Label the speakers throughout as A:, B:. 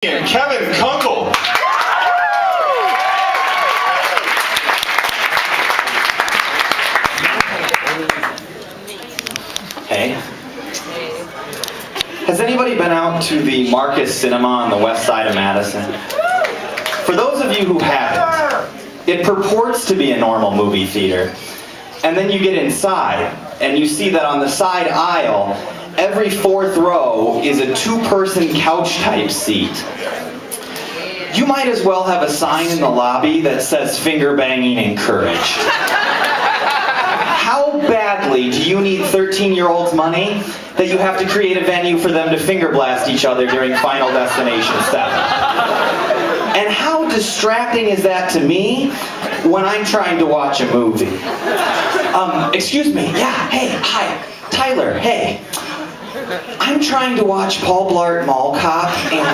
A: And Kevin Kunkel.
B: Hey. Has anybody been out to the Marcus Cinema on the west side of Madison? For those of you who haven't, it purports to be a normal movie theater. And then you get inside, and you see that on the side aisle, every fourth row is a two-person couch-type seat. You might as well have a sign in the lobby that says finger banging encouraged. How badly do you need 13-year-olds' money that you have to create a venue for them to finger blast each other during Final Destination 7? And how distracting is that to me when I'm trying to watch a movie? Excuse me, yeah, hey, hi, Tyler, hey. I'm trying to watch Paul Blart Mall Cop, and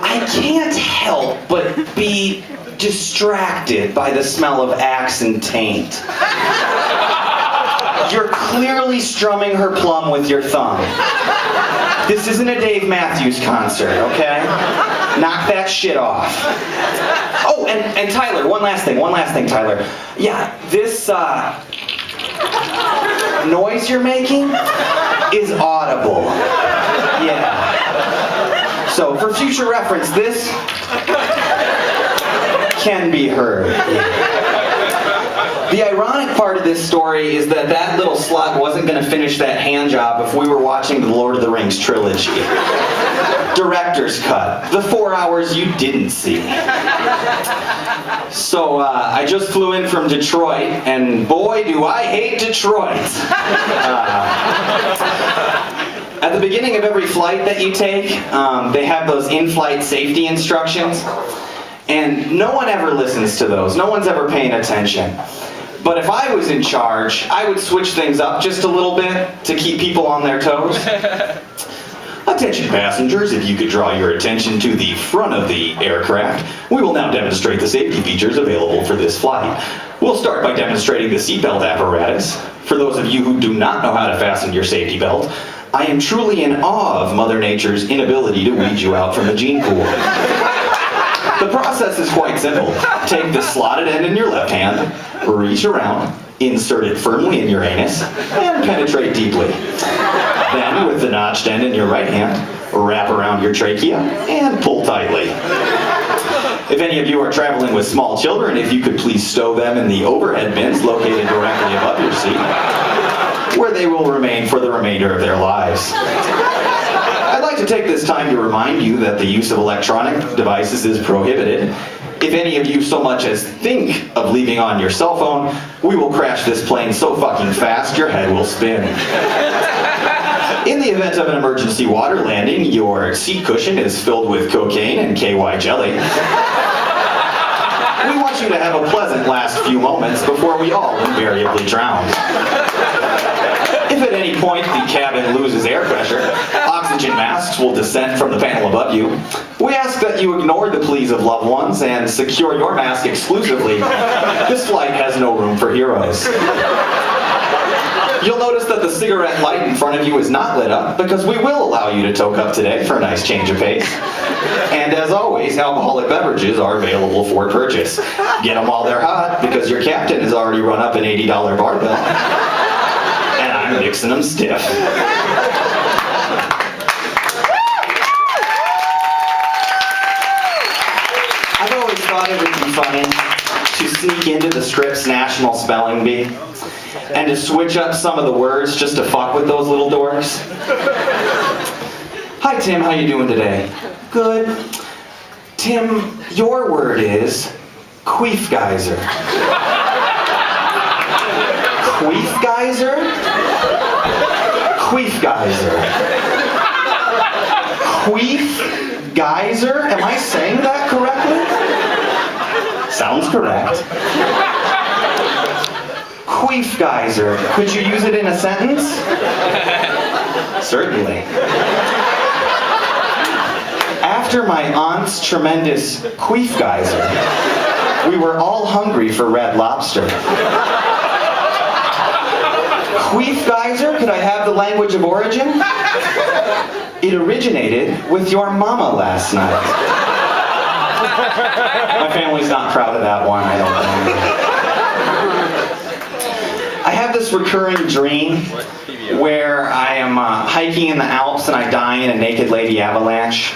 B: I can't help but be distracted by the smell of Axe and taint. You're clearly strumming her plum with your thumb. This isn't a Dave Matthews concert, okay? Knock that shit off. Oh, and Tyler, one last thing, Tyler. Yeah, this noise you're making is audible. Yeah. So for future reference, this can be heard. Yeah. The ironic part of this story is that that little slut wasn't going to finish that hand job if we were watching the Lord of the Rings trilogy. Director's cut. The 4 hours you didn't see. So I just flew in from Detroit, and boy do I hate Detroit. At the beginning of every flight that you take, they have those in-flight safety instructions, and no one ever listens to those. No one's ever paying attention. But if I was in charge, I would switch things up just a little bit to keep people on their toes. Attention passengers, if you could draw your attention to the front of the aircraft, we will now demonstrate the safety features available for this flight. We'll start by demonstrating the seatbelt apparatus. For those of you who do not know how to fasten your safety belt, I am truly in awe of Mother Nature's inability to weed you out from the gene pool. The process is quite simple. Take the slotted end in your left hand, reach around, insert it firmly in your anus, and penetrate deeply. Then, with the notched end in your right hand, wrap around your trachea and pull tightly. If any of you are traveling with small children, if you could please stow them in the overhead bins located directly above your seat, where they will remain for the remainder of their lives. I'd like to take this time to remind you that the use of electronic devices is prohibited. If any of you so much as think of leaving on your cell phone, we will crash this plane so fucking fast your head will spin. In the event of an emergency water landing, your seat cushion is filled with cocaine and KY jelly. We want you to have a pleasant last few moments before we all invariably drown. If at any point the cabin loses air pressure, oxygen masks will descend from the panel above you. We ask that you ignore the pleas of loved ones and secure your mask exclusively. This flight has no room for heroes. You'll notice that the cigarette light in front of you is not lit up because we will allow you to toke up today for a nice change of pace. And as always, alcoholic beverages are available for purchase. Get them while they're hot because your captain has already run up an $80 bar bill. And I'm mixing them stiff. I've always thought it would be funny to sneak into the Scripps National Spelling Bee and to switch up some of the words just to fuck with those little dorks. Hi Tim, how you doing today? Good. Tim, your word is queefgeyser. Queefgeyser? Queefgeyser. Queefgeyser? Am I saying that correctly? Sounds correct. Queefgeyser. Could you use it in a sentence? Certainly. After my aunt's tremendous queefgeyser, we were all hungry for Red Lobster. Queef geyser, could I have the language of origin? It originated with your mama last night. My family's not proud of that one, I don't think. I have this recurring dream where I am hiking in the Alps and I die in a naked lady avalanche.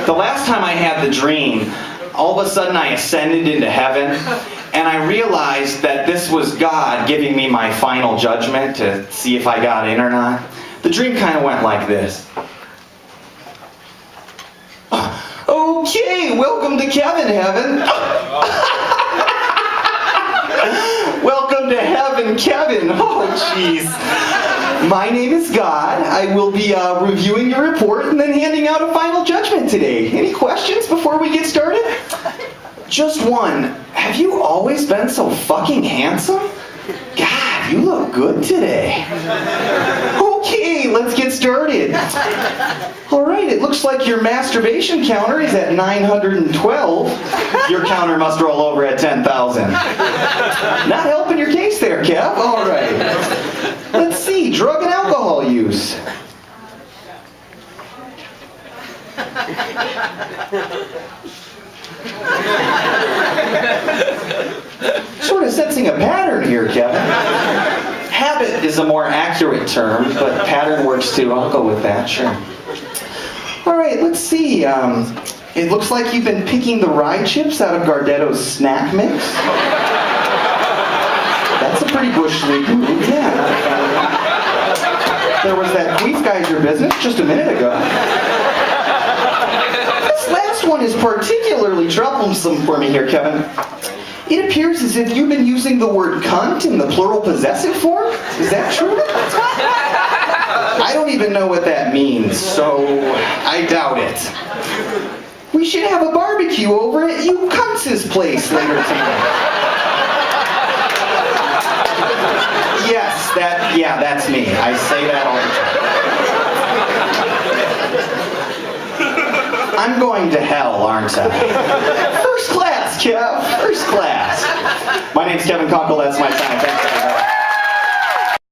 B: The last time I had the dream, all of a sudden I ascended into heaven, and I realized that this was God giving me my final judgment to see if I got in or not. The dream kind of went like this. Okay, welcome to Kevin Heaven. Welcome to heaven, Kevin. Oh, jeez. My name is God. I will be reviewing your report and then handing out a final judgment today. Any questions before we get started? Just one. Have you always been so fucking handsome? God, you look good today. Okay, let's get started. Alright, it looks like your masturbation counter is at 912. Your counter must roll over at 10,000. Not helping your case there, Kev. Alright. Let's see, drug and alcohol use. Sort of sensing a pattern here, Kevin. Habit is a more accurate term, but pattern works too. I'll go with that, sure. Alright, let's see. It looks like you've been picking the rye chips out of Gardetto's snack mix. That's a pretty bush league move, yeah. There was that Queef geyser business just a minute ago. This last one is particularly troublesome for me here, Kevin. It appears as if you've been using the word cunt in the plural possessive form. Is that true? I don't even know what that means, so I doubt it. We should have a barbecue over at you cunts' place later tonight. Yes, that's me. I say that all the time. I'm going to hell, aren't I? First class, Kev. First class. My name's Kevin Kunkel. That's my sign. Thanks.